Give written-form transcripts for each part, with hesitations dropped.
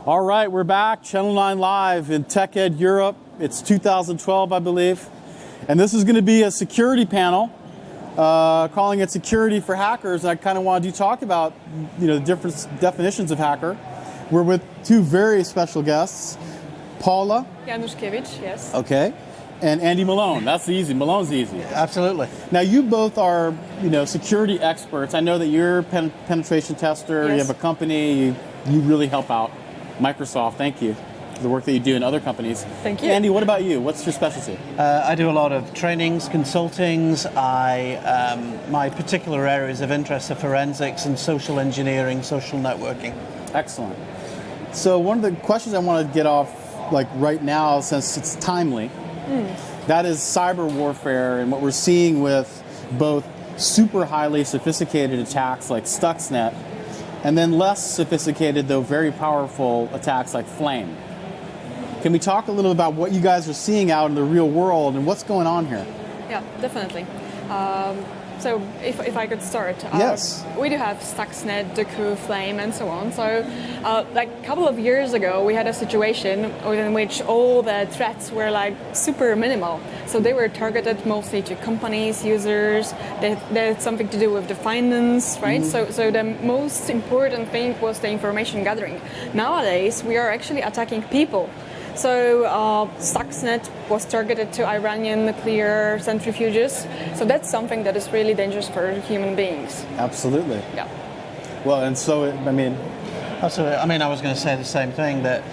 All right, we're back, Channel 9 Live in TechEd Europe. It's 2012, I believe. And this is going to be a security panel, calling it Security for Hackers. And I kind of wanted to talk about, the different definitions of hacker. We're with two very special guests, Paula. Januszkiewicz, yes. Okay. And Andy Malone. That's easy. Malone's easy. Absolutely. Now, you both are, security experts. I know that you're a penetration tester. Yes. You have a company. You really help out Microsoft. Thank you for the work that you do in other companies. Thank you. Andy, what about you? What's your specialty? I do a lot of trainings, consultings. My particular areas of interest are forensics and social engineering, social networking. Excellent. So one of the questions I want to get off right now, since it's timely, that is cyber warfare and what we're seeing with both super highly sophisticated attacks like Stuxnet and then less sophisticated, though very powerful attacks like Flame. Can we talk a little about what you guys are seeing out in the real world and what's going on here? Yeah, definitely. So if I could start. Yes. We do have Stuxnet, Duku, Flame, and so on. So a couple of years ago, we had a situation in which all the threats were super minimal. So they were targeted mostly to companies, users. They had something to do with the finance, right? Mm-hmm. So the most important thing was the information gathering. Nowadays, we are actually attacking people. So Stuxnet was targeted to Iranian nuclear centrifuges. So that's something that is really dangerous for human beings. Absolutely. Yeah. Well, and so, Absolutely. I was going to say the same thing, that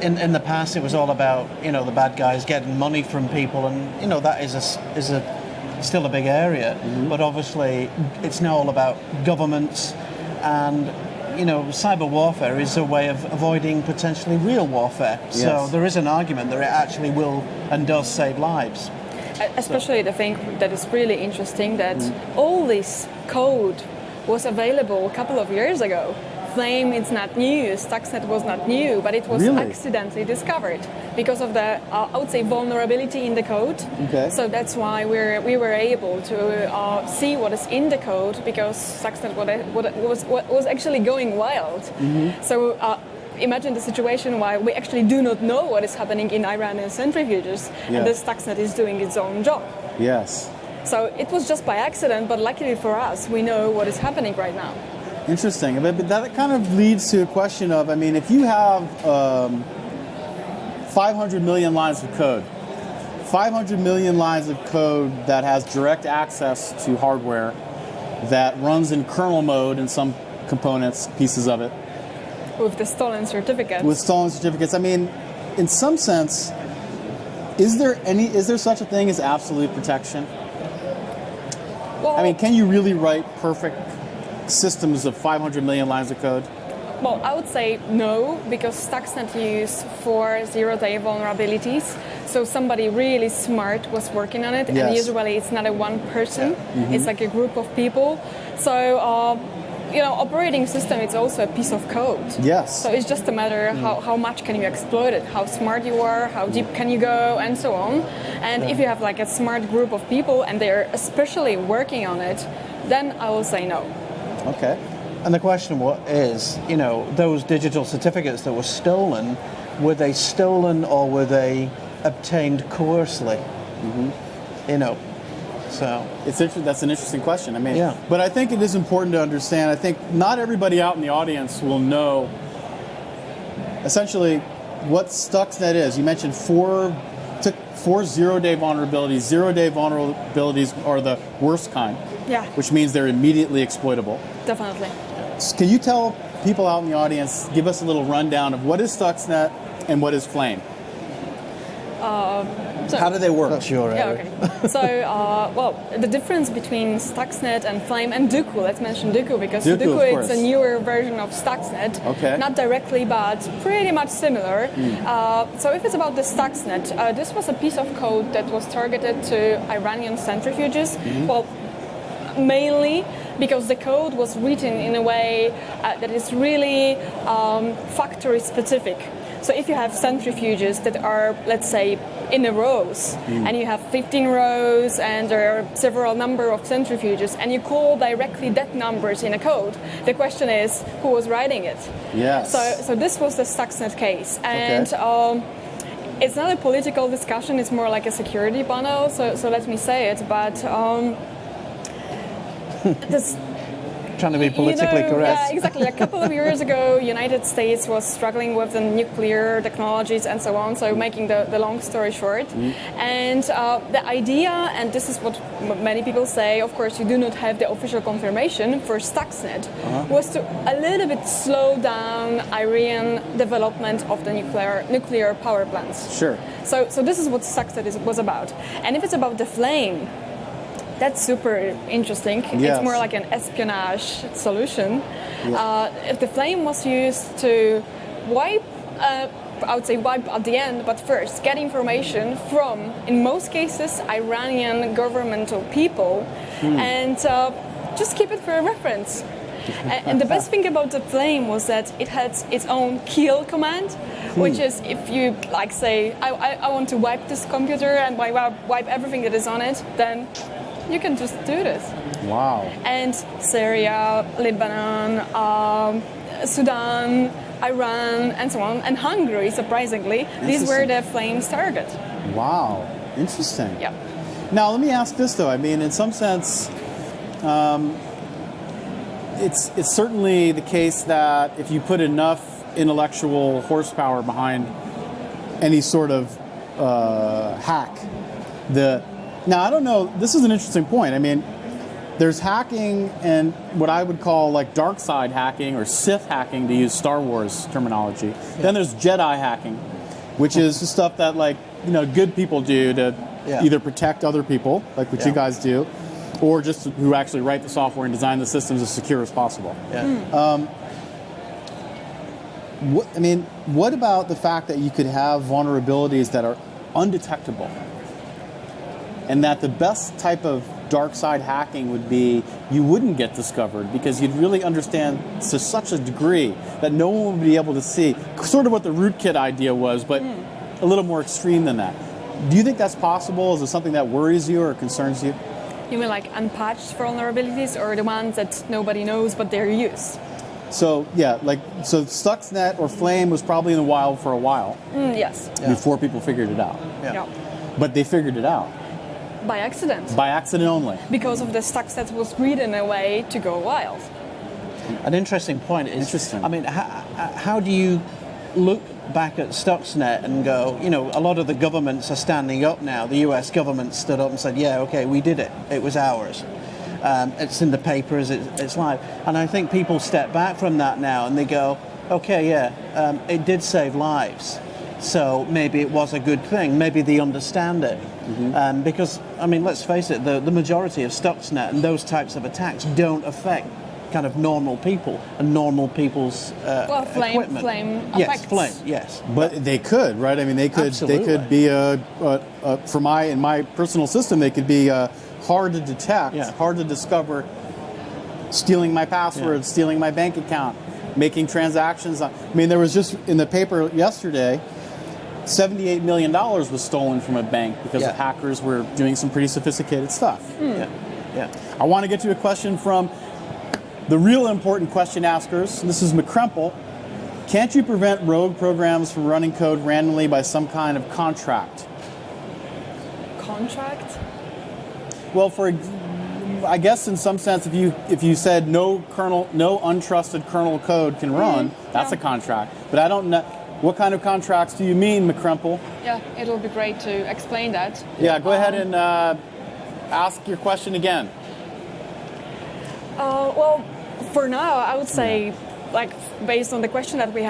in the past it was all about, the bad guys getting money from people, and, that is still a big area. Mm-hmm. But obviously it's now all about governments, and cyber warfare is a way of avoiding potentially real warfare. Yes. So there is an argument that it actually will and does save lives. Especially the thing that is really interesting, that all this code was available a couple of years ago. Flame is not new, Stuxnet was not new, but it was accidentally discovered because of the, I would say, vulnerability in the code. Okay. So that's why we were able to see what is in the code, because Stuxnet was actually going wild. Mm-hmm. So imagine the situation why we actually do not know what is happening in Iranian centrifuges, and the Stuxnet is doing its own job. Yes. So it was just by accident, but luckily for us, we know what is happening right now. Interesting. But that kind of leads to a question of, if you have 500 million lines of code, 500 million lines of code that has direct access to hardware that runs in kernel mode in some components, pieces of it. With the stolen certificates. With stolen certificates. In some sense, is there such a thing as absolute protection? Well, can you really write perfect systems of 500 million lines of code? Well, I would say no, because Stuxnet used 4 zero-day vulnerabilities. So somebody really smart was working on it, and usually it's not a one person, it's like a group of people. So, operating system is also a piece of code. Yes. So it's just a matter how much can you exploit it, how smart you are, how deep can you go, and so on. And if you have a smart group of people and they're especially working on it, then I will say no. Okay. And the question is, those digital certificates that were stolen, were they stolen or were they obtained coercively? Mm-hmm. So that's an interesting question. But I think it is important to understand. I think not everybody out in the audience will know essentially what Stuxnet is. You mentioned four zero-day vulnerabilities. Zero-day vulnerabilities are the worst kind. Yeah. Which means they're immediately exploitable. Definitely. Can you tell people out in the audience, give us a little rundown of what is Stuxnet and what is Flame? How do they work? That's your area. Yeah, okay. So, the difference between Stuxnet and Flame and Duku, let's mention Duku, because Duku is a newer version of Stuxnet. Okay. Not directly, but pretty much similar. So if it's about the Stuxnet, this was a piece of code that was targeted to Iranian centrifuges. Well, mainly because the code was written in a way that is really factory specific. So if you have centrifuges that are, let's say, in the rows, and you have 15 rows, and there are several number of centrifuges, and you call directly that numbers in a code. The question is, who was writing it? Yes. So this was the Stuxnet case, and it's not a political discussion, it's more like a security bundle, so let me say it, but this... Trying to be politically correct. Yeah, exactly. A couple of years ago, United States was struggling with the nuclear technologies and so on, so making the long story short. And the idea, and this is what many people say, of course you do not have the official confirmation for Stuxnet, was to a little bit slow down Iranian development of the nuclear power plants. Sure. So this is what Stuxnet was about. And if it's about the flame, that's super interesting. Yes. It's more like an espionage solution. If the flame was used to wipe, I would say wipe at the end, but first get information from, in most cases, Iranian governmental people, and just keep it for a reference. And the best thing about the flame was that it had its own kill command, which is if you like say, I want to wipe this computer and wipe everything that is on it, then you can just do this. Wow. And Syria, Lebanon, Sudan, Iran, and so on, and Hungary, surprisingly, these were the flame's target. Wow. Interesting. Yeah. Now, let me ask this, though. I mean, in some sense, it's certainly the case that if you put enough intellectual horsepower behind any sort of hack, Now, I don't know, this is an interesting point. I mean, there's hacking and what I would call like dark side hacking or Sith hacking, to use Star Wars terminology. Yeah. Then there's Jedi hacking, which is the stuff that like, good people do to either protect other people, like what you guys do, or just who actually write the software and design the systems as secure as possible. Yeah. What about the fact that you could have vulnerabilities that are undetectable? And that the best type of dark side hacking would be you wouldn't get discovered because you'd really understand to such a degree that no one would be able to see. Sort of what the rootkit idea was, but a little more extreme than that. Do you think that's possible? Is it something that worries you or concerns you? You mean like unpatched vulnerabilities or the ones that nobody knows but they're used? So so Stuxnet or Flame was probably in the wild for a while. Yes. Before people figured it out. Yeah. But they figured it out. By accident. By accident only. Because of the Stuxnet was written in a way to go wild. An interesting point is, Interesting. I mean, how do you look back at Stuxnet and go, a lot of the governments are standing up now. The US government stood up and said, yeah, okay, we did it. It was ours. It's in the papers, it's live. And I think people step back from that now and they go, okay, it did save lives. So maybe it was a good thing. Maybe they understand it. Because, let's face it, the majority of Stuxnet and those types of attacks don't affect kind of normal people and normal people's equipment. Flame yes, affects. flame, yes. But they could, right? I mean, they could be in my personal system, they could be hard to detect, hard to discover, stealing my password, stealing my bank account, making transactions. There was just in the paper yesterday, $78 million was stolen from a bank because the hackers were doing some pretty sophisticated stuff. I want to get to a question from the real important question askers. This is McCremple. Can't you prevent rogue programs from running code randomly by some kind of contract? Contract? Well, I guess in some sense, if you said no untrusted kernel code can run, that's a contract. But I don't know. What kind of contracts do you mean, McCremple? Yeah, it will be great to explain that. Yeah, go ahead and ask your question again. Well, for now, I would say, based on the question that we do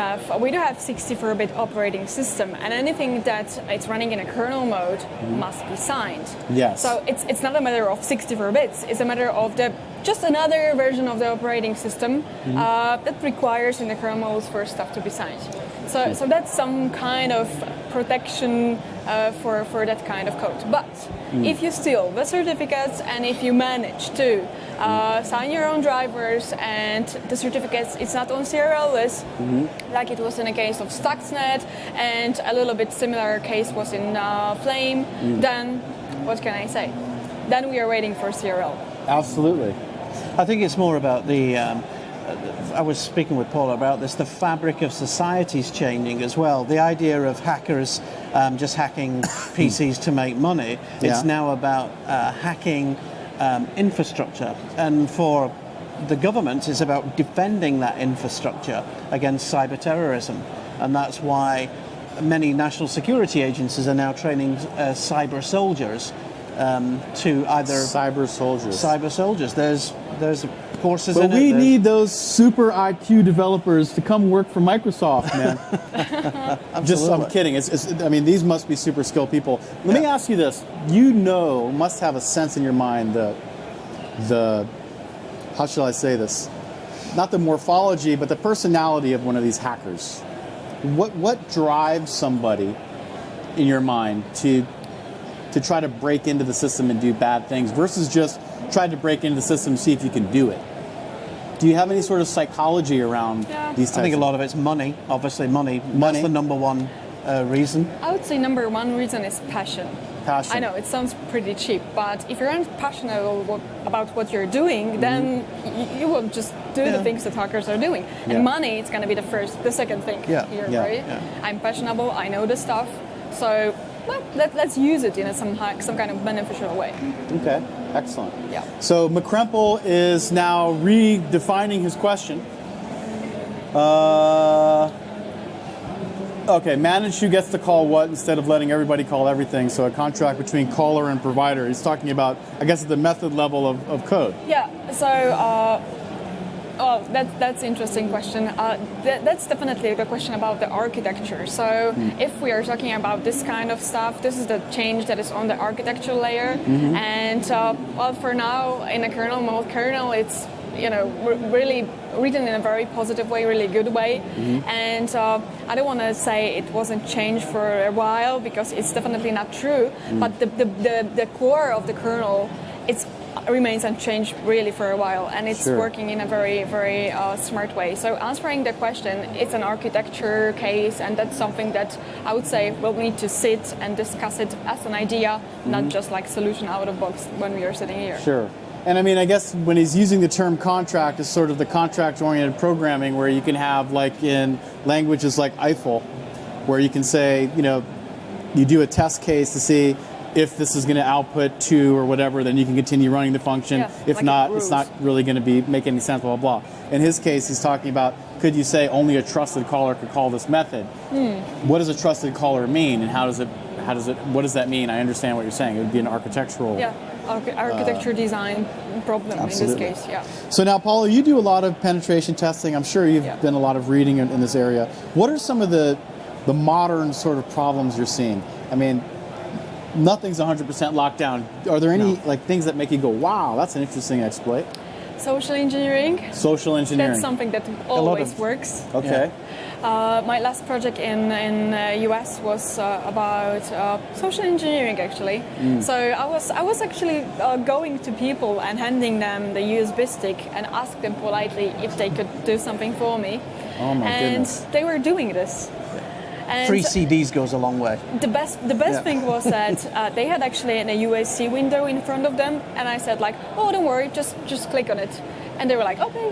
have 64-bit operating system, and anything that it's running in a kernel mode must be signed. Yes. So it's not a matter of 64 bits, it's a matter of just another version of the operating system that requires in the kernel mode for stuff to be signed. So that's some kind of protection for that kind of code. But if you steal the certificates and if you manage to sign your own drivers, and the certificates, it's not on serial list, like it was in the case of Stuxnet, and a little bit similar case was in Flame, then what can I say? Then we are waiting for serial. Absolutely. I think it's more about the. I was speaking with Paula about this. The fabric of society is changing as well. The idea of hackers just hacking PCs to make money. It's now about hacking infrastructure, and for the government, it's about defending that infrastructure against cyber terrorism, and that's why many national security agencies are now training cyber soldiers to either Cyber soldiers. There's courses But in it. we need those super IQ developers to come work for Microsoft, man. I'm kidding. I mean, these must be super skilled people. Let me ask you this. You must have a sense in your mind the how shall I say this? Not the morphology, but the personality of one of these hackers. What drives somebody in your mind to try to break into the system and do bad things versus just try to break into the system and see if you can do it? Do you have any sort of psychology around these types? I think a lot of it's money. Obviously, money. That's the number one reason. I would say number one reason is passion. I know it sounds pretty cheap, but if you're not passionate about what you're doing, then you will just do the things that hackers are doing. And money is going to be the second thing here, right? Yeah. I'm passionate. I know the stuff, so let's use it in some kind of beneficial way. Okay, excellent. Yeah. So McCremple is now redefining his question. Okay, manage who gets to call what instead of letting everybody call everything. So a contract between caller and provider. He's talking about, I guess, at the method level of code. Yeah. So. That's an interesting question. That's definitely a question about the architecture. So if we are talking about this kind of stuff, this is the change that is on the architecture layer. And for now, in a kernel mode, it's really written in a very positive way, really good way. And I don't want to say it wasn't changed for a while because it's definitely not true. But the core of the kernel, remains unchanged really for a while, and it's working in a very, very smart way. So answering the question, it's an architecture case, and that's something that I would say we'll need to sit and discuss it as an idea, not just like solution out of box when we are sitting here. Sure. And I mean, I guess when he's using the term contract, is sort of the contract-oriented programming where you can have, like in languages like Eiffel, where you can say, you do a test case to see if this is going to output 2 or whatever, then you can continue running the function. If not, it's not really going to make any sense, blah, blah, blah. In his case, he's talking about, could you say only a trusted caller could call this method? What does a trusted caller mean, and what does that mean? I understand what you're saying. It would be an architectural... architecture design problem absolutely. In this case, So now, Paula, you do a lot of penetration testing. I'm sure you've done a lot of reading in this area. What are some of the modern sort of problems you're seeing? I mean, nothing's 100% locked down. Are there any things that make you go, wow, that's an interesting exploit? Social engineering. That's something that always works. Okay. My last project in US was about social engineering, actually. So I was actually going to people and handing them the USB stick and ask them politely if they could do something for me. Oh my goodness. And they were doing this. And free CDs goes a long way. The best thing was that they had actually an UAC window in front of them, and I said oh, don't worry, just click on it, and they were like, okay,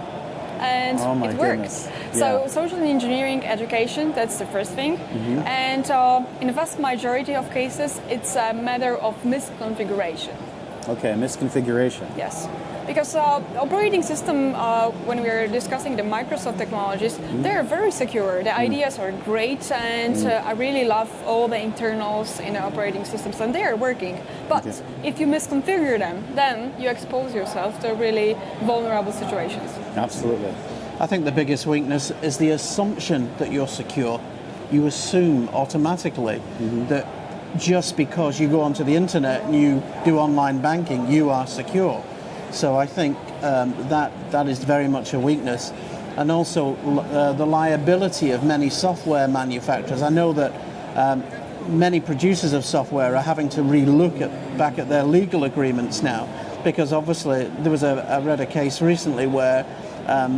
and it works. So social engineering education, that's the first thing, and in the vast majority of cases, it's a matter of misconfiguration. Okay, misconfiguration. Yes. Because operating system, when we are discussing the Microsoft technologies, they're very secure. The ideas are great, and I really love all the internals in the operating systems, and they are working. But if you misconfigure them, then you expose yourself to really vulnerable situations. Absolutely. I think the biggest weakness is the assumption that you're secure. You assume automatically that just because you go onto the internet and you do online banking, you are secure. So I think that is very much a weakness. And also the liability of many software manufacturers. I know that many producers of software are having to re-look back at their legal agreements now because obviously there was I read a case recently where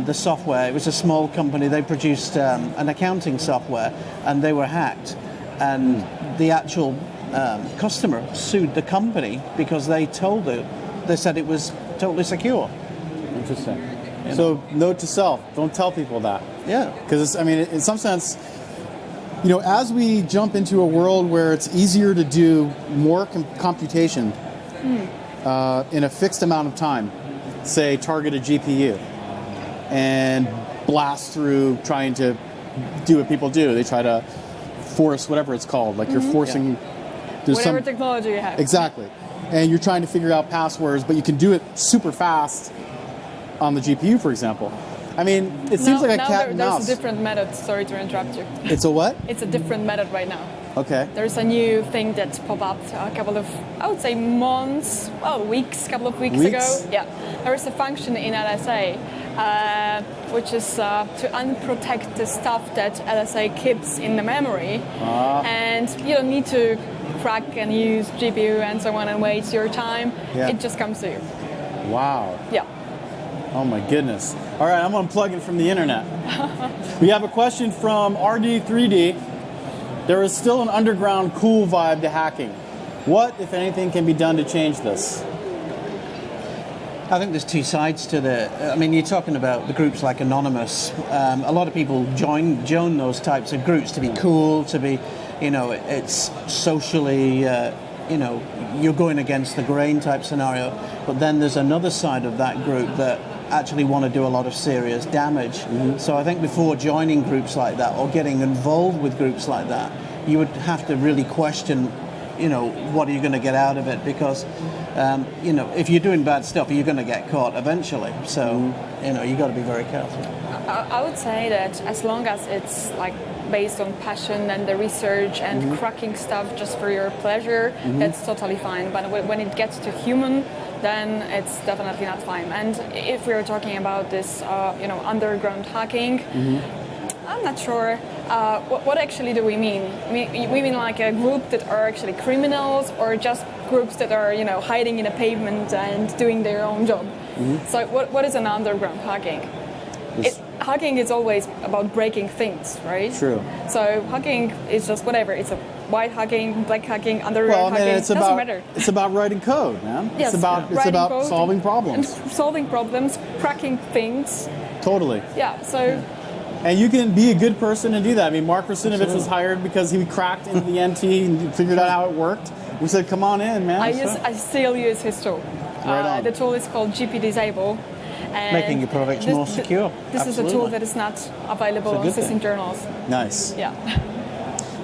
the software, it was a small company, they produced an accounting software and they were hacked, and the actual customer sued the company because they said it was totally secure. Interesting. So note to self, don't tell people that. Yeah. Because, I mean, in some sense, you know, as we jump into a world where it's easier to do more computation in a fixed amount of time, say target a GPU, and blast through trying to do what people do. They try to force whatever it's called, like you're forcing... Whatever technology you have. Exactly. And you're trying to figure out passwords, but you can do it super fast on the GPU, for example. I mean, it seems like a cat and mouse. There's a different method. Sorry to interrupt you. It's a what? It's a different method right now. Okay. There's a new thing that popped up a couple of, I would say weeks, couple of weeks ago. Yeah. There is a function in LSA which is to unprotect the stuff that LSA keeps in the memory. And you don't need to crack and use GPU and so on and waste your time. Yeah. It just comes to you. Wow. Yeah. Oh my goodness. All right, I'm unplugging from the internet. We have a question from RD3D. There is still an underground cool vibe to hacking. What, if anything, can be done to change this? I think there's two sides to I mean, you're talking about the groups like Anonymous. A lot of people join those types of groups to be cool, to be, you know, it's socially, you know, you're going against the grain type scenario. But then there's another side of that group that actually want to do a lot of serious damage. So I think before joining groups like that or getting involved with groups like that, you would have to really question, you know, what are you going to get out of it? Because, you know, if you're doing bad stuff, you're going to get caught eventually. So, you know, you've got to be very careful. I would say that as long as it's like based on passion and the research and cracking stuff just for your pleasure, that's totally fine. But when it gets to human, then it's definitely not fine. And if we're talking about this, you know, underground hacking, I'm not sure. What actually do we mean? We mean like a group that are actually criminals, or just groups that are, you know, hiding in a pavement and doing their own job? So what is an underground hacking? Hacking is always about breaking things, right? True. So hacking is just whatever. It's a white hacking, black hacking, underground hacking. It's doesn't matter. It's about writing code, man. Yes, it's about solving problems. And solving problems, cracking things. Totally. Yeah. So. And you can be a good person and do that. I mean, Mark Rusinovich was hired because he cracked into the NT and figured out how it worked. We said, "Come on in, man." I still use his tool. Right on. The tool is called GP Disable. And making your products more secure. This is a tool that is not available on system journals. Nice. Yeah.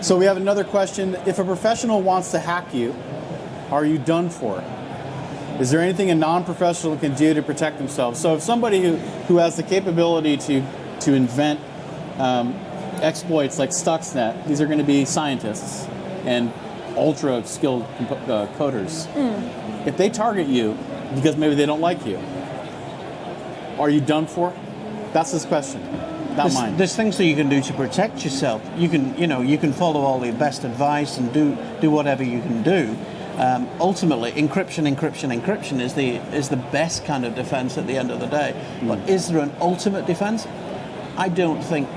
So we have another question. If a professional wants to hack you, are you done for? Is there anything a non-professional can do to protect themselves? So if somebody who has the capability to invent exploits like Stuxnet, these are going to be scientists and ultra-skilled coders. If they target you because maybe they don't like you, are you done for? That's his question, not mine. There's things that you can do to protect yourself. You can follow all the best advice and do whatever you can do. Ultimately, encryption is the best kind of defense at the end of the day. But is there an ultimate defense? I don't think,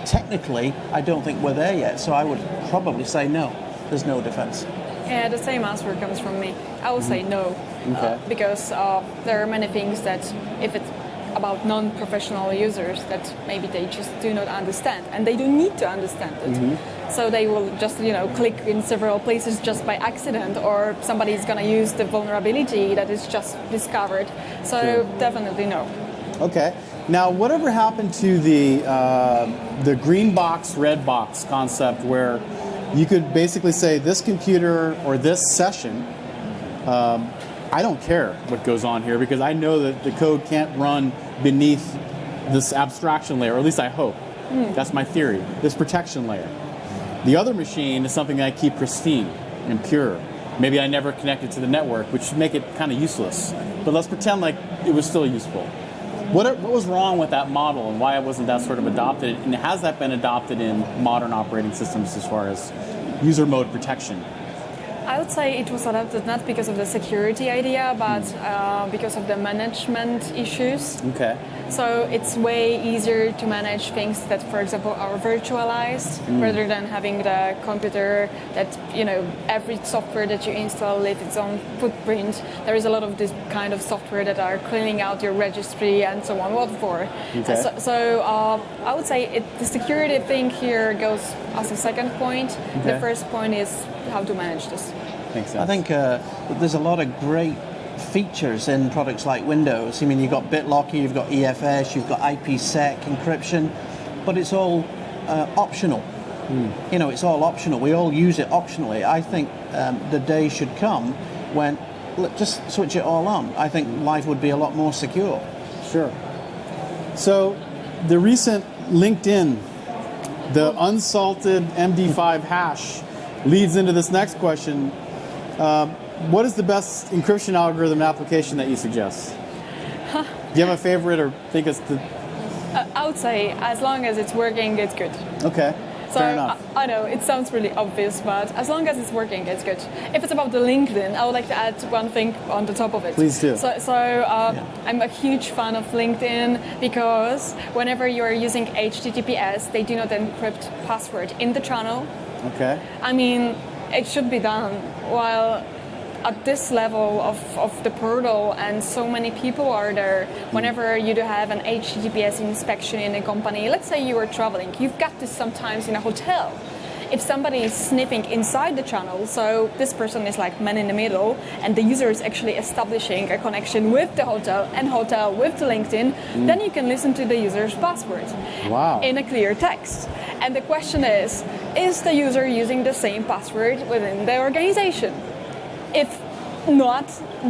technically, I don't think we're there yet. So I would probably say no. There's no defense. Yeah, the same answer comes from me. I would say no. Okay. Because there are many things that, if it's about non-professional users, that maybe they just do not understand, and they don't need to understand it. So they will just, you know, click in several places just by accident, or somebody's going to use the vulnerability that is just discovered. So definitely no. Okay. Now, whatever happened to the green box, red box concept, where you could basically say this computer or this session, I don't care what goes on here because I know that the code can't run beneath this abstraction layer, or at least I hope. That's my theory, this protection layer. The other machine is something that I keep pristine and pure. Maybe I never connected to the network, which would make it kind of useless. But let's pretend like it was still useful. What was wrong with that model, and why wasn't that sort of adopted? And has that been adopted in modern operating systems as far as user mode protection? I would say it was adopted not because of the security idea, but because of the management issues. Okay. So it's way easier to manage things that, for example, are virtualized rather than having the computer that, every software that you install leaves its own footprint. There is a lot of this kind of software that are cleaning out your registry and so on. What for? Okay. So I would say the security thing here goes as a second point. Okay. The first point is how to manage this. Makes sense. I think there's a lot of great features in products like Windows. I mean, you've got BitLocker, you've got EFS, you've got IPsec encryption, but it's all optional. It's all optional. We all use it optionally. I think the day should come when just switch it all on. I think life would be a lot more secure. Sure. So the recent LinkedIn, the unsalted MD5 hash leads into this next question. What is the best encryption algorithm application that you suggest? Do you have a favorite or think it's the... I would say as long as it's working, it's good. Okay, So fair enough. I know it sounds really obvious, but as long as it's working, it's good. If it's about the LinkedIn, I would like to add one thing on the top of it. Please do. So I'm a huge fan of LinkedIn because whenever you are using HTTPS, they do not encrypt password in the channel. Okay. I mean, it should be done. While at this level of the portal and so many people are there, whenever you do have an HTTPS inspection in a company, let's say you are traveling, you've got this sometimes in a hotel. If somebody is sniffing inside the channel, so this person is like man in the middle, and the user is actually establishing a connection with the hotel and hotel with the LinkedIn, then you can listen to the user's password in a clear text. And the question is the user using the same password within the organization? If not,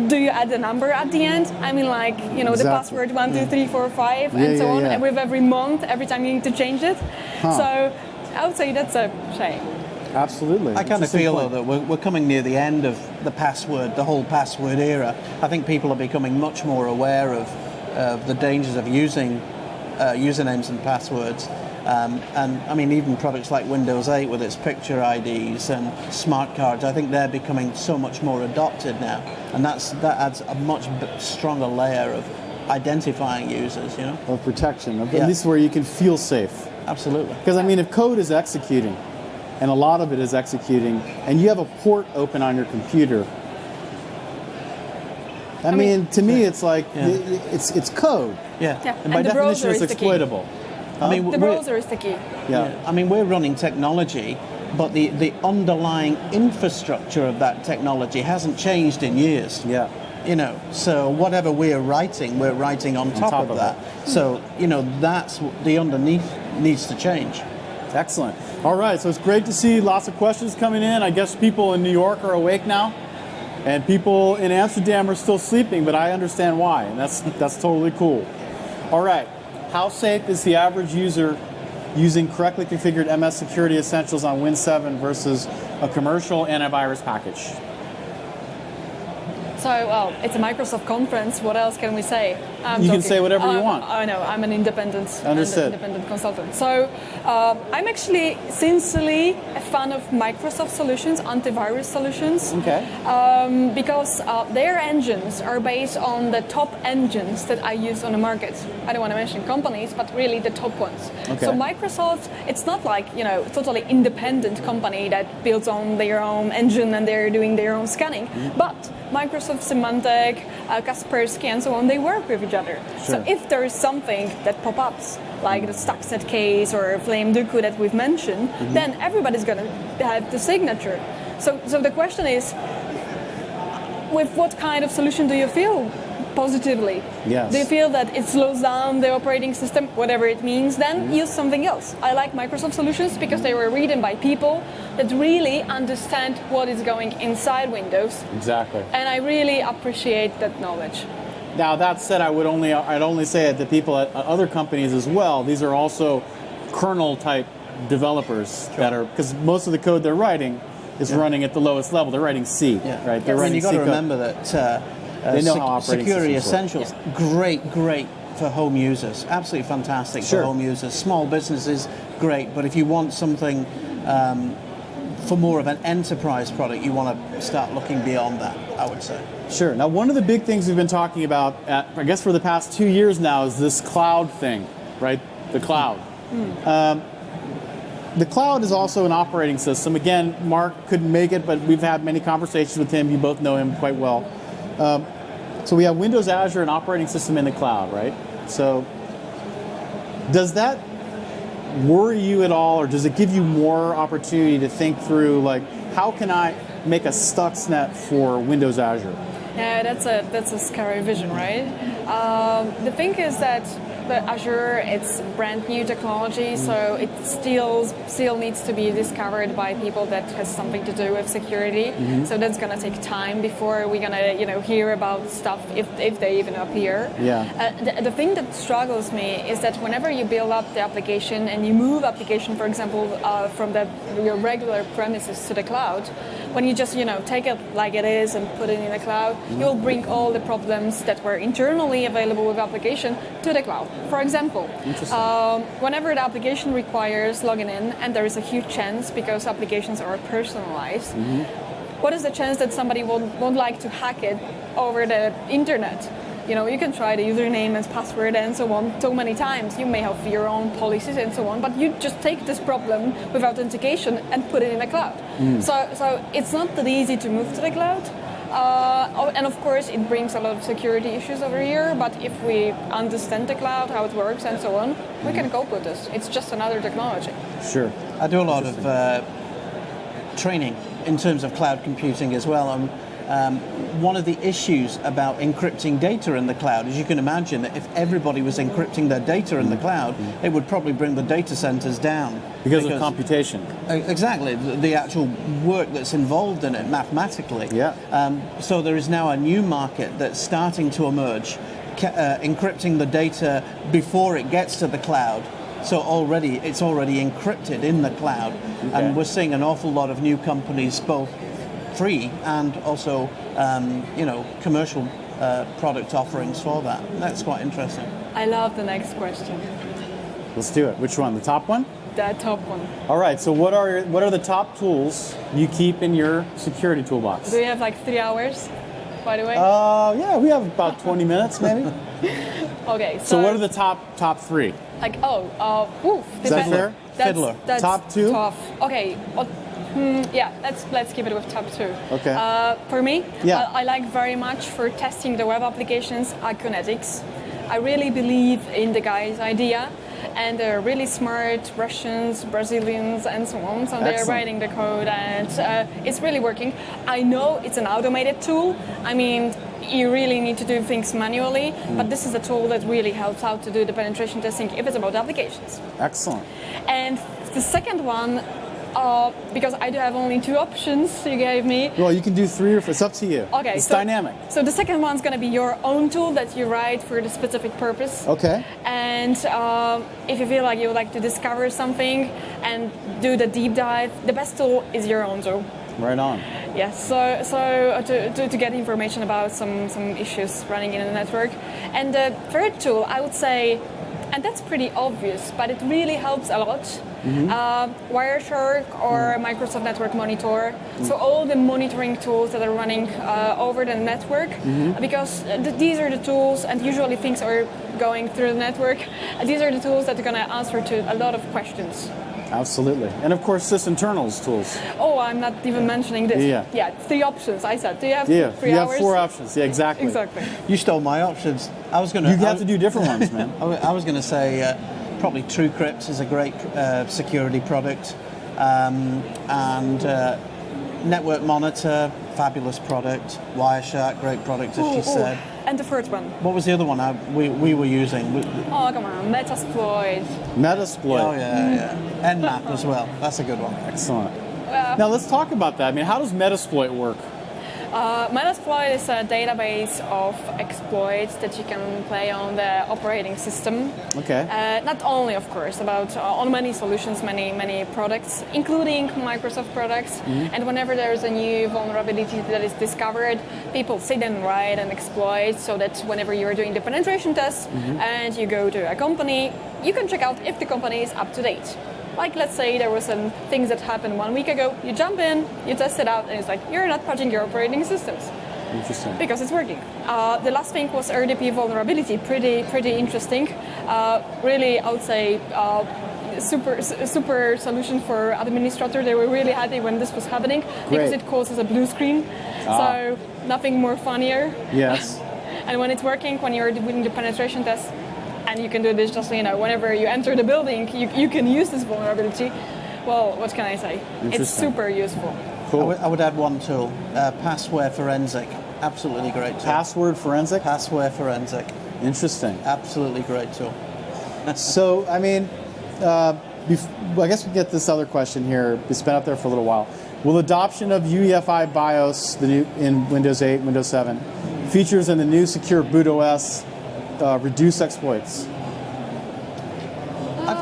do you add a number at the end? I mean, like, the password 1, 2, 3, 4, 5, and so on, and with every month, every time you need to change it. So I would say that's a shame. Absolutely. I kind of feel, though, that we're coming near the end of the whole password era. I think people are becoming much more aware of the dangers of using usernames and passwords. And I mean, even products like Windows 8 with its picture IDs and smart cards, I think they're becoming so much more adopted now, and that adds a much stronger layer of identifying users, of protection, at least where you can feel safe. Absolutely. Because I mean, if code is executing, and a lot of it is executing, and you have a port open on your computer, I mean, to me, it's like it's code. Yeah. And by definition, it's exploitable. I mean, the browser is the key. Yeah. I mean, we're running technology, but the underlying infrastructure of that technology hasn't changed in years. Yeah. So whatever we're writing on top of that. So, that's the underneath needs to change. Excellent. All right, so it's great to see lots of questions coming in. I guess people in New York are awake now, and people in Amsterdam are still sleeping, but I understand why, and that's totally cool. All right. How safe is the average user using correctly configured MS Security Essentials on Win 7 versus a commercial antivirus package? So, well, it's a Microsoft conference. What else can we say? You can say whatever you want. I know. I'm an independent consultant. So, I'm actually sincerely a fan of Microsoft solutions, antivirus solutions. Okay. Because their engines are based on the top engines that I use on the market. I don't want to mention companies, but really the top ones. Okay. So Microsoft, it's not like, totally independent company that builds on their own engine and they're doing their own scanning. But Microsoft, Symantec, Kaspersky, and so on, they work with each other. Sure. So if there is something that pops up, like the Stuxnet case or Flame Duku that we've mentioned, then everybody's going to have the signature. So the question is, with what kind of solution do you feel positively? Yes. Do you feel that it slows down the operating system, whatever it means, then use something else. I like Microsoft solutions because they were written by people that really understand what is going inside Windows. Exactly. And I really appreciate that knowledge. Now, that said, I'd only say it to people at other companies as well. These are also kernel-type developers that are, because most of the code they're writing is running at the lowest level. They're writing C, right? They're writing You've got C to code. remember that They know how operating Security systems work. Essentials, great for home users. Absolutely fantastic for home users. Small businesses, great. But if you want something for more of an enterprise product, you want to start looking beyond that, I would say. Sure. Now, one of the big things we've been talking about, I guess for the past 2 years now, is this cloud thing, right? The cloud. The cloud is also an operating system. Again, Mark couldn't make it, but we've had many conversations with him. You both know him quite well. So we have Windows, Azure, and operating system in the cloud, right? So does that worry you at all, or does it give you more opportunity to think through, like, how can I make a Stuxnet for Windows, Azure? Yeah, that's a scary vision, right? The thing is that the Azure, it's brand new technology, so it still needs to be discovered by people that has something to do with security. So that's gonna take time before we're gonna hear about stuff if they even appear. Yeah. The thing that struggles me is that whenever you build up the application and you move application, for example, from your regular premises to the cloud, when you just take it like it is and put it in the cloud, you'll bring all the problems that were internally available with application to the cloud. For example, whenever the application requires logging in, and there is a huge chance because applications are personalized, what is the chance that somebody won't like to hack it over the internet? You can try the username and password and so on so many times. You may have your own policies and so on, but you just take this problem with authentication and put it in the cloud. So it's not that easy to move to the cloud. And of course, it brings a lot of security issues over here, but if we understand the cloud, how it works and so on, we can cope with this. It's just another technology. Sure. I do a lot of training in terms of cloud computing as well. One of the issues about encrypting data in the cloud, as you can imagine, that if everybody was encrypting their data in the cloud, it would probably bring the data centers down. Because of computation. Exactly, the actual work that's involved in it mathematically. Yeah. So there is now a new market that's starting to emerge, encrypting the data before it gets to the cloud. So it's already encrypted in the cloud. Okay. And we're seeing an awful lot of new companies, both free and also commercial product offerings for that. That's quite interesting. I love the next question. Let's do it. Which one? The top one? The top one. All right. So what are the top tools you keep in your security toolbox? Do you have like 3 hours, by the way? Yeah, we have about 20 minutes maybe. Okay. So what are the top three? Like Is that fair? Fiddler. That's top two? Tough. Okay. Yeah, let's keep it with top two. Okay. For me, yeah. I like very much for testing the web applications Akunetics. I really believe in the guy's idea, and they're really smart Russians, Brazilians, and so on. So they're writing the code, and it's really working. I know it's an automated tool. I mean, you really need to do things manually, but this is a tool that really helps out to do the penetration testing if it's about applications. Excellent. And the second one, because I do have only 2 options you gave me. Well, you can do 3 or 4. It's up to you. Okay. It's dynamic. So the second one's going to be your own tool that you write for the specific purpose. Okay. And if you feel like you would like to discover something and do the deep dive, the best tool is your own tool. Right on. Yes, so to get information about some issues running in the network. And the third tool, I would say, and that's pretty obvious, but it really helps a lot, Wireshark or Microsoft Network Monitor. So all the monitoring tools that are running over the network, because these are the tools, and usually things are going through the network, these are the tools that are going to answer to a lot of questions. Absolutely. And of course, sysinternals tools. Oh, I'm not even mentioning this. Yeah. 3 options, I said. Do you have 3 you hours? have 4 options. Yeah, exactly. Exactly. You stole my options. You have to do different ones, man. I was going to say probably TrueCrypt is a great security product, and Network Monitor, fabulous product. Wireshark, great product, as she said. And the third one? What was the other one we were using? Oh, come on, Metasploit. Metasploit. Oh, yeah. Nmap as well. That's a good one. Excellent. Now let's talk about that. I mean, how does Metasploit work? Metasploit is a database of exploits that you can play on the operating system. Okay. Not only, of course, about on many solutions, many products, including Microsoft products. And whenever there is a new vulnerability that is discovered, people sit and write an exploit so that whenever you're doing the penetration test and you go to a company, you can check out if the company is up to date. Like, let's say there were some things that happened 1 week ago. You jump in, you test it out, and it's like, you're not patching your operating systems. Interesting. Because it's working. The last thing was RDP vulnerability. Pretty interesting. Really, I would say, super solution for administrator. They were really happy when this was happening because it causes a blue screen. So nothing more funnier. Yes. And when it's working, when you're doing the penetration test, and you can do this just, whenever you enter the building, you can use this vulnerability. Well, what can I say? It's super useful. Cool. I would add one tool, password forensic. Absolutely great tool. Password forensic? Password forensic. Interesting. Absolutely great tool. So, I mean, I guess we get this other question here. It's been out there for a little while. Will adoption of UEFI BIOS, the new in Windows 8, Windows 7, features in the new secure boot OS reduce exploits? I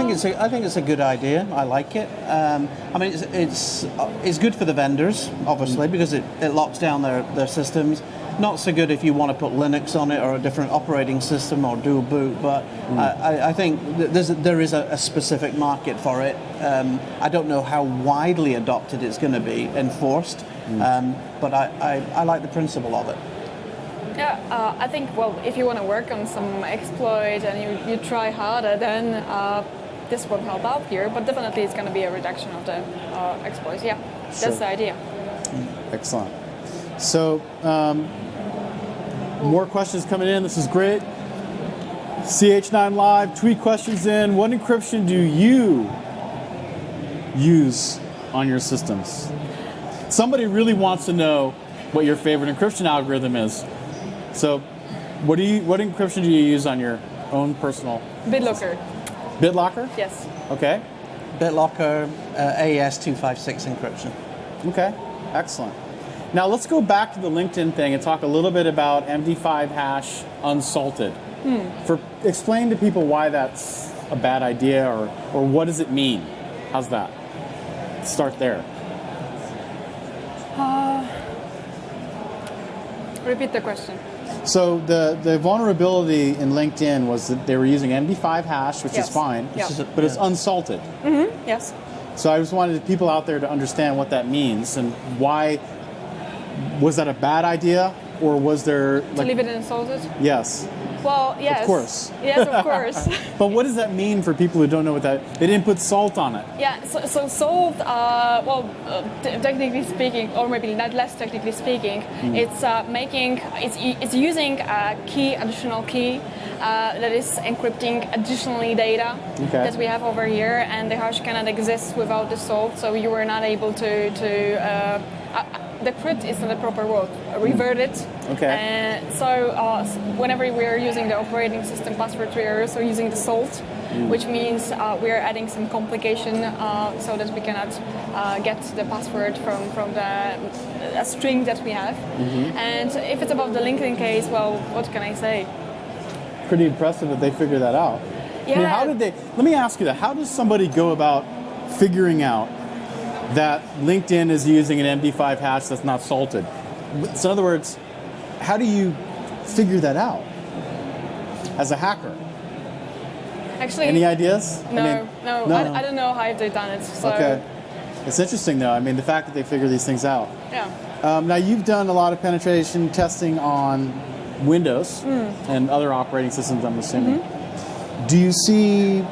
think it's a good idea. I like it. I mean, it's good for the vendors, obviously, because it locks down their systems. Not so good if you want to put Linux on it or a different operating system or dual boot. But I think there is a specific market for it. I don't know how widely adopted it's going to be enforced, but I like the principle of it. Yeah, I think, well, if you want to work on some exploit and you try harder, then this won't help out here, but definitely it's going to be a reduction of the exploits. Yeah, that's the idea. Excellent. So, more questions coming in. This is great. CH9 Live, tweet questions in. What encryption do you use on your systems? Somebody really wants to know what your favorite encryption algorithm is. So, what encryption do you use on your own personal? BitLocker. BitLocker? Yes. Okay. BitLocker, AES-256 encryption. Okay. Excellent. Now let's go back to the LinkedIn thing and talk a little bit about MD5 hash unsalted. Explain to people why that's a bad idea, or what does it mean? How's that? Let's start there. Repeat the question. So the vulnerability in LinkedIn was that they were using MD5 hash, which is fine, but it's unsalted. Mm-hmm. Yes. So I just wanted people out there to understand what that means and why. Was that a bad idea, or was there to leave it unsalted? Yes. Well, yes. Of course. Yes, of course. But what does that mean for people who don't know what that? They didn't put salt on it. Yeah. So salt. Technically speaking, or maybe not less technically speaking, it's using a additional key that is encrypting additionally data that we have over here, and the hash cannot exist without the salt. So you were not able to. The crypt is not the proper word. Revert it. Okay. So whenever we are using the operating system password, we are also using the salt, which means we are adding some complication so that we cannot get the password from a string that we have. And if it's about the LinkedIn case, well, what can I say? Pretty impressive that they figured that out. Yeah. I mean, how did they? Let me ask you that. How does somebody go about figuring out that LinkedIn is using an MD5 hash that's not salted? So in other words, how do you figure that out as a hacker? Actually, any ideas? No. I don't know how they've done it. So. Okay. It's interesting though. I mean, the fact that they figure these things out. Yeah. Now you've done a lot of penetration testing on Windows and other operating systems, I'm assuming. Do you see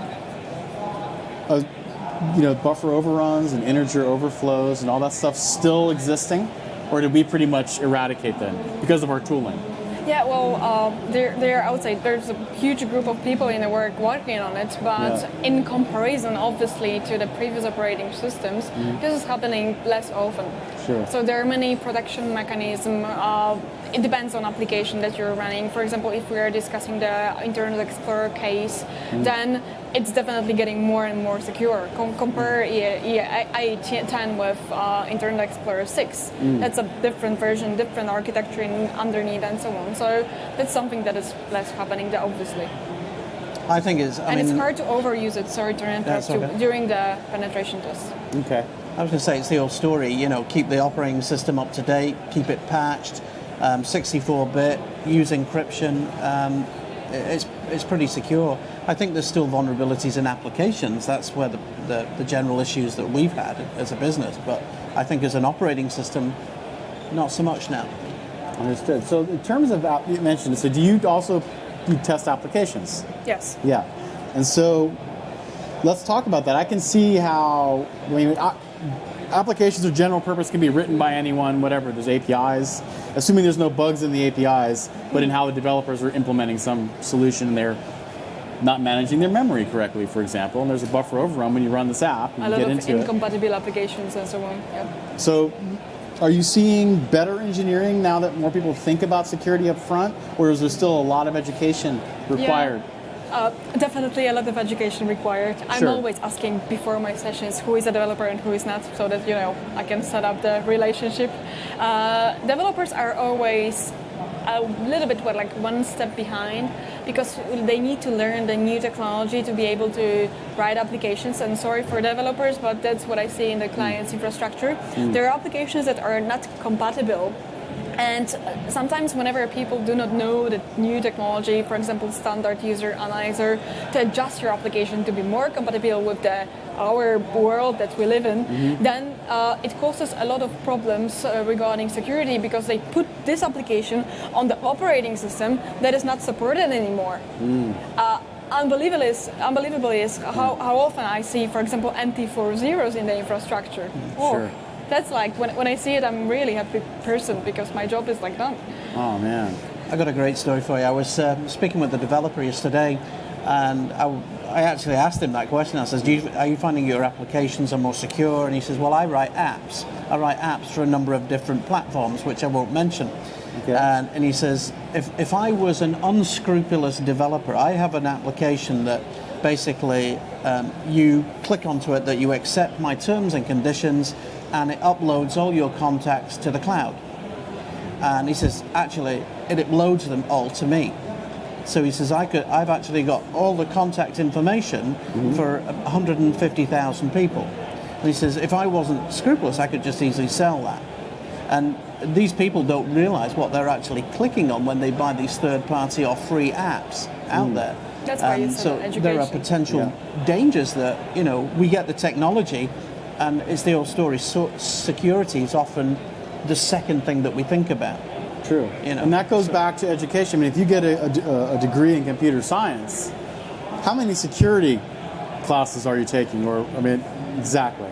buffer overruns and integer overflows and all that stuff still existing, or did we pretty much eradicate them because of our tooling? Yeah, well, I would say there's a huge group of people in the work working on it, but in comparison, obviously, to the previous operating systems, this is happening less often. Sure. So there are many protection mechanisms. It depends on application that you're running. For example, if we are discussing the Internet Explorer case, then it's definitely getting more and more secure. Compare IE10 with Internet Explorer 6. That's a different version, different architecture underneath, and so on. So that's something that is less happening there, obviously. I think it's. It's hard to overuse it. Sorry to interrupt you during the penetration test. Okay. I was going to say it's the old story. Keep the operating system up to date, keep it patched. 64-bit, use encryption. it's pretty secure. I think there's still vulnerabilities in applications. That's where the general issues that we've had as a business. But I think as an operating system, not so much now. Understood. So in terms of, you mentioned, so do you also do test applications? Yes. Yeah. And so let's talk about that. I can see how, applications of general purpose can be written by anyone, whatever. There's APIs, assuming there's no bugs in the APIs, but in how the developers are implementing some solution and they're not managing their memory correctly, for example, and there's a buffer overrun when you run this app. And a lot get of into incompatible applications and so on. Yep. So are you seeing better engineering now that more people think about security up front, or is there still a lot of education required? Definitely a lot of education required. I'm Sure. always asking before my sessions who is a developer and who is not, so that I can set up the relationship. Developers are always a little bit one step behind because they need to learn the new technology to be able to write applications. And sorry for developers, but that's what I see in the client's infrastructure. There are applications that are not compatible. And sometimes whenever people do not know the new technology, for example, standard user analyzer, to adjust your application to be more compatible with our world that we live in, then it causes a lot of problems regarding security because they put this application on the operating system that is not supported anymore. Unbelievable is how often I see, for example, empty 4 zeros in the infrastructure. Sure. That's when I see it, I'm a really happy person because my job is done. Oh, man. I got a great story for you. I was speaking with the developer yesterday, and I actually asked him that question. I says, are you finding your applications are more secure? And he says, well, I write apps. I write apps for a number of different platforms, which I won't mention. Okay. And he says, if I was an unscrupulous developer, I have an application that basically you click onto it, that you accept my terms and conditions, and it uploads all your contacts to the cloud. And he says, actually, it uploads them all to me. So he says, I've actually got all the contact information for 150,000 people. And he says, if I wasn't scrupulous, I could just easily sell that. And these people don't realize what they're actually clicking on when they buy these third-party or free apps out there. That's why you said education. There are potential dangers that, we get the technology, and it's the old story. So security is often the second thing that we think about. True. And that goes back to education. I mean, if you get a degree in computer science, how many security classes are you taking? Exactly.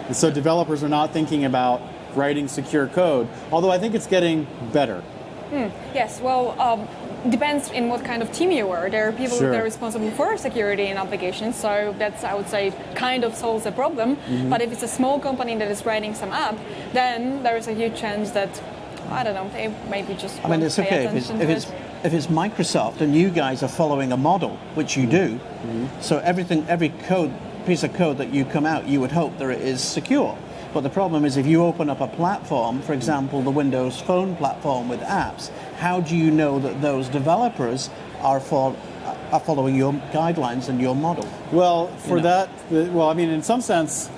And so developers are not thinking about writing secure code, although I think it's getting better. Yes, well, depends in what kind of team you are. There are people that are responsible for security in applications, so that's, I would say, kind of solves the problem. But if it's a small company that is writing some app, then there is a huge chance that, I don't know, they maybe just it's okay if it's Microsoft and you guys are following a model, which you do. So every piece of code that you come out, you would hope that it is secure. But the problem is if you open up a platform, for example, the Windows Phone platform with apps, how do you know that those developers are following your guidelines and your model? Well, in some sense,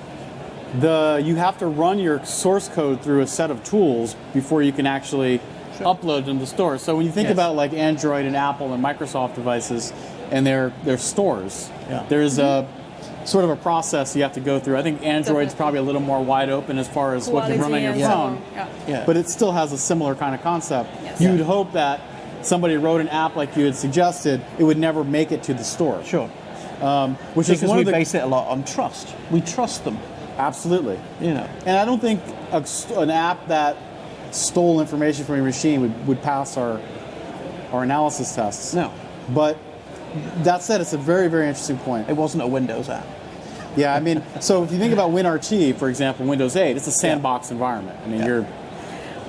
you have to run your source code through a set of tools before you can actually upload them to stores. So when you think about like Android and Apple and Microsoft devices and their stores, there's a sort of a process you have to go through. I think Android's probably a little more wide open as far as what can run on your phone, but it still has a similar kind of concept. Yes. You'd hope that somebody wrote an app like you had suggested, it would never make it to the store. Sure. Which because is one we of the, base it a lot on trust. We trust them. Absolutely. And I don't think an app that stole information from your machine would pass our analysis tests. No. But that said, it's a very, very interesting point. It wasn't a Windows app. Yeah, I mean, so if you think about WinRT, for example, Windows 8, it's a sandbox environment. I mean,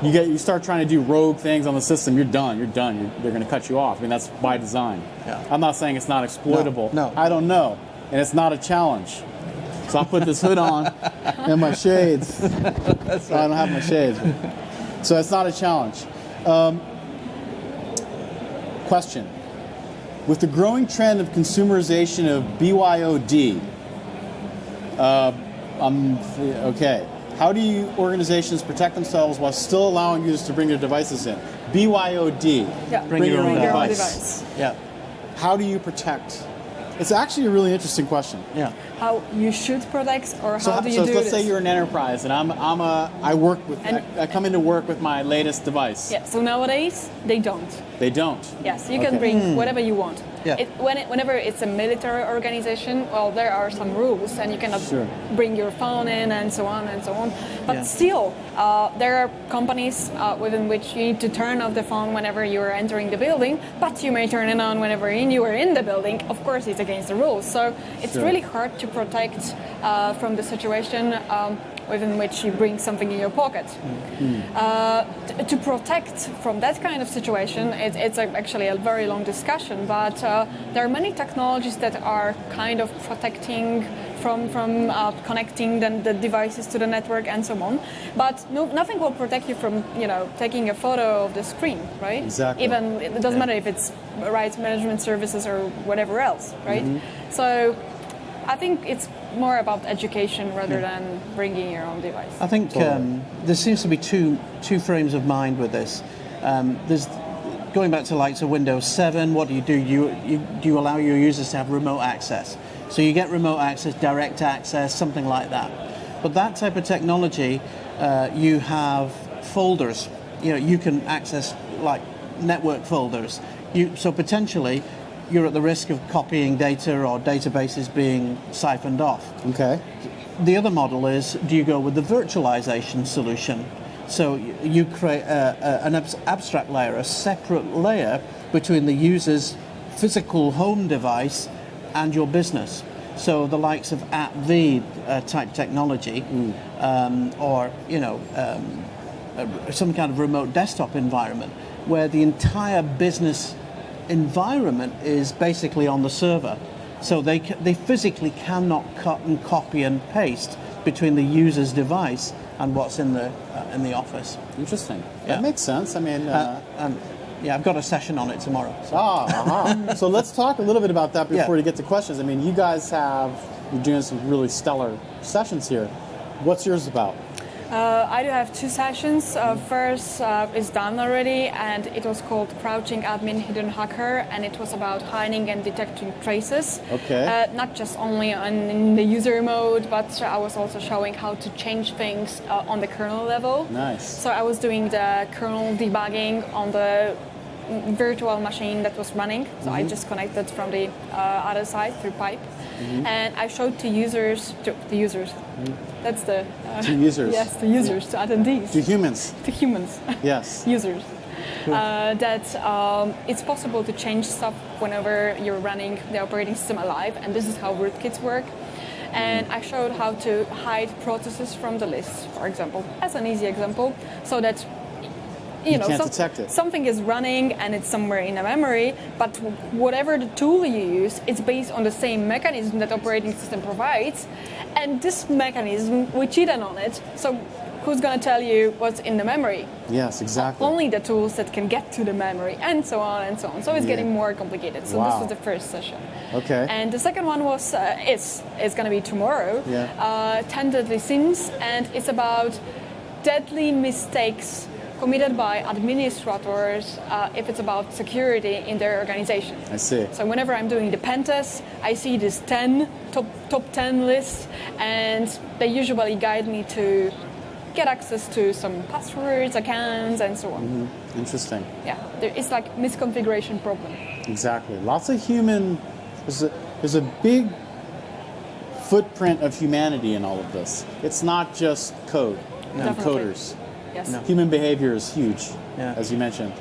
you start trying to do rogue things on the system, you're done. They're going to cut you off. I mean, that's by design. Yeah. I'm not saying it's not exploitable. No. I don't know, and it's not a challenge. So I'll put this hood on and my shades. I don't have my shades. So it's not a challenge. Question. With the growing trend of consumerization of BYOD, how do organizations protect themselves while still allowing users to bring their devices in? BYOD. Yeah. Bring your own device. device. Yeah. how do you protect? It's actually a really interesting question. Yeah. How you should protect, or So, how do you so do let's this? say you're an enterprise, and I come into work with my latest device. Yeah. So nowadays they don't. They don't. Yes, you can Okay. bring whatever you want. Yeah. Whenever it's a military organization, well, there are some rules, and you cannot Sure. bring your phone in, and so on and so on. But Yeah. still, there are companies within which you need to turn off the phone whenever you are entering the building, but you may turn it on whenever you are in the building. Of course, it's against the rules. So it's Sure. really hard to protect from the situation within which you bring something in your pocket. To protect from that kind of situation, it's actually a very long discussion, but there are many technologies that are kind of protecting from connecting the devices to the network and so on. But nothing will protect you from taking a photo of the screen, right? Exactly. Even it doesn't matter if it's rights management services or whatever else, right? So I think it's more about education rather than bringing your own device. I think there seems to be two frames of mind with this. There's going back to like Windows 7. What do? Do you allow your users to have remote access? So you get remote access, direct access, something like that. But that type of technology, you have folders. You can access like network folders. So potentially, you're at the risk of copying data or databases being siphoned off. Okay. The other model is, do you go with the virtualization solution? So you create an abstract layer, a separate layer between the user's physical home device and your business. So the likes of AppV type technology, or some kind of remote desktop environment where the entire business environment is basically on the server. So they physically cannot cut and copy and paste between the user's device and what's in the office. Interesting. Yeah. That makes sense. I mean, Yeah, I've got a session on it tomorrow. So let's talk a little bit about that before Yeah. we get to questions. I mean, you're doing some really stellar sessions here. What's yours about? I do have two sessions. First is done already, and it was called Crouching Admin Hidden Hacker, and it was about hiding and detecting traces. Okay. Not just only in the user mode, but I was also showing how to change things on the kernel level. Nice. So I was doing the kernel debugging on the virtual machine that was running. So I just connected from the other side through pipe. And I showed to users. That's the... To users. Yes, to users, to attendees. To humans. To humans. Yes. Users. That it's possible to change stuff whenever you're running the operating system alive, and this is how rootkits work. And I showed how to hide processes from the list, for example, as an easy example, so that You can't detect it. something is running and it's somewhere in a memory, but whatever the tool you use, it's based on the same mechanism that operating system provides, and this mechanism, we cheated on it, so who's going to tell you what's in the memory? Yes, exactly. Only the tools that can get to the memory, and so on and so on. So it's getting more complicated. So Wow. this was the first session. Okay. And the second one was is going to be tomorrow. Yeah. 10 deadly sins, and it's about deadly mistakes committed by administrators if it's about security in their organization. I see. So whenever I'm doing the pen test, I see this top 10 list, and they usually guide me to get access to some passwords, accounts, and so on. Interesting. Yeah, it's like misconfiguration problem. Exactly. Lots of human. There's a big footprint of humanity in all of this. It's not just code and Definitely. coders. Yes. No. Human behavior is huge, Yeah. as you mentioned.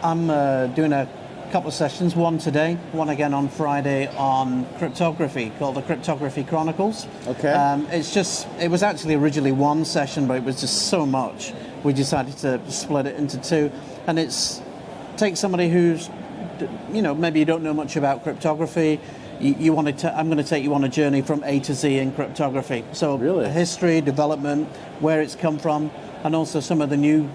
I'm doing a couple of sessions, one today, one again on Friday on cryptography, called the Cryptography Chronicles. Okay. It was actually originally one session, but it was just so much, we decided to split it into two. And take somebody who's, maybe you don't know much about cryptography, I'm going to take you on a journey from A to Z in cryptography. So Really? history, development, where it's come from, and also some of the new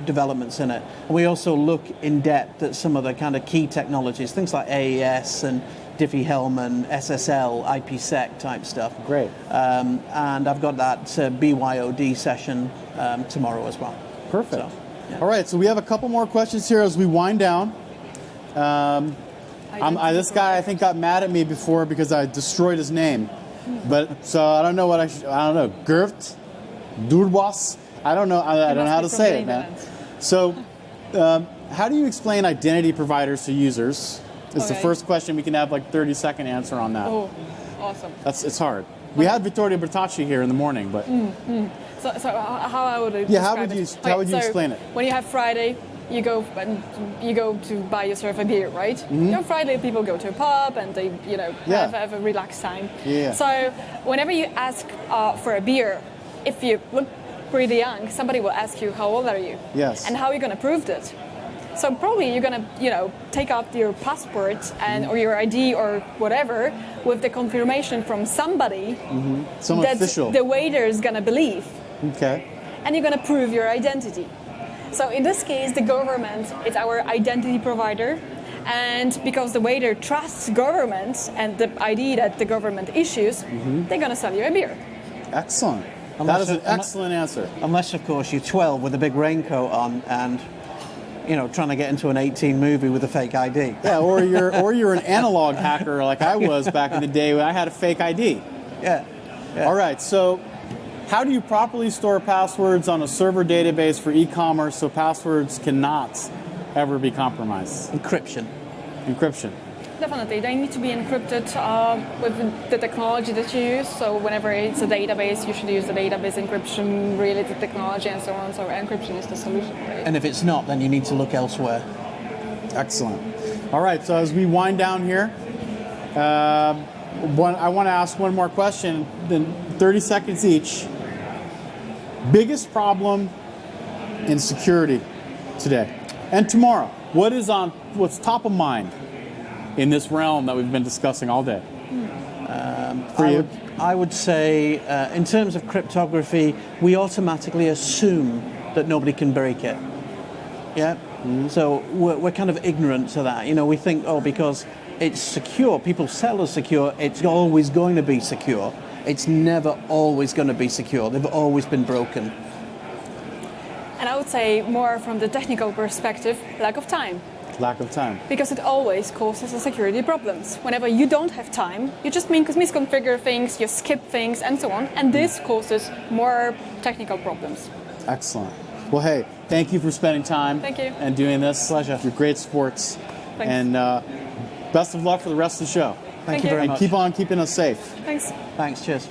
developments in it. And we also look in depth at some of the kind of key technologies, things like AES and Diffie-Hellman, SSL, IPsec type stuff. Great. And I've got that BYOD session tomorrow as well. Perfect. So, yeah. All right, so we have a couple more questions here as we wind down. This guy I think got mad at me before because I destroyed his name. But so I don't know what I don't know. Gert, Durwas. I don't know. I don't know how to say it, man. So, how do you explain identity providers to users? It's the first question. We can have like 30-second answer on that. Oh, awesome. It's hard. We had Vittorio Bertacci here in the morning, but So how I would how would you explain it? When you have Friday, you go to buy yourself a beer, right? Mm-hmm. You know, Friday people go to a pub and they have a relaxed time. Yeah. So whenever you ask for a beer, if you look pretty young, somebody will ask you how old are you? Yes. And how are you going to prove that? So probably you're gonna, take out your passport and or your ID or whatever with the confirmation from somebody Someone that official. the waiter is gonna believe, Okay. and you're gonna prove your identity. So in this case, the government is our identity provider, and because the waiter trusts government and the ID that the government issues, they're gonna sell you a beer. Excellent. That is an excellent answer. Unless, of course, you're 12 with a big raincoat on and trying to get into an 18 movie with a fake ID. Yeah, or you're an analog hacker like I was back in the day when I had a fake ID. Yeah. All right, so how do you properly store passwords on a server database for e-commerce so passwords cannot ever be compromised? Encryption. Definitely, they need to be encrypted with the technology that you use. So whenever it's a database, you should use the database encryption related technology and so on. So encryption is the solution. Right? And if it's not, then you need to look elsewhere. Excellent. All right, so as we wind down here, I want to ask one more question, then 30 seconds each. Biggest problem in security today and tomorrow? What's top of mind in this realm that we've been discussing all day? I would say, in terms of cryptography, we automatically assume that nobody can break it. Yeah? So we're kind of ignorant to that. We think, because it's secure, people sell as secure, it's always going to be secure. It's never always going to be secure. They've always been broken. And I would say more from the technical perspective, lack of time. Lack of time. Because it always causes security problems. Whenever you don't have time, you just misconfigure things, you skip things, and so on. And this causes more technical problems. Excellent. Well, hey, thank you for spending time. Thank you. And doing this. Pleasure. You're great sports. Thanks. And best of luck for the rest of the show. Thank you very And much. keep on keeping us safe. Thanks. Thanks, cheers.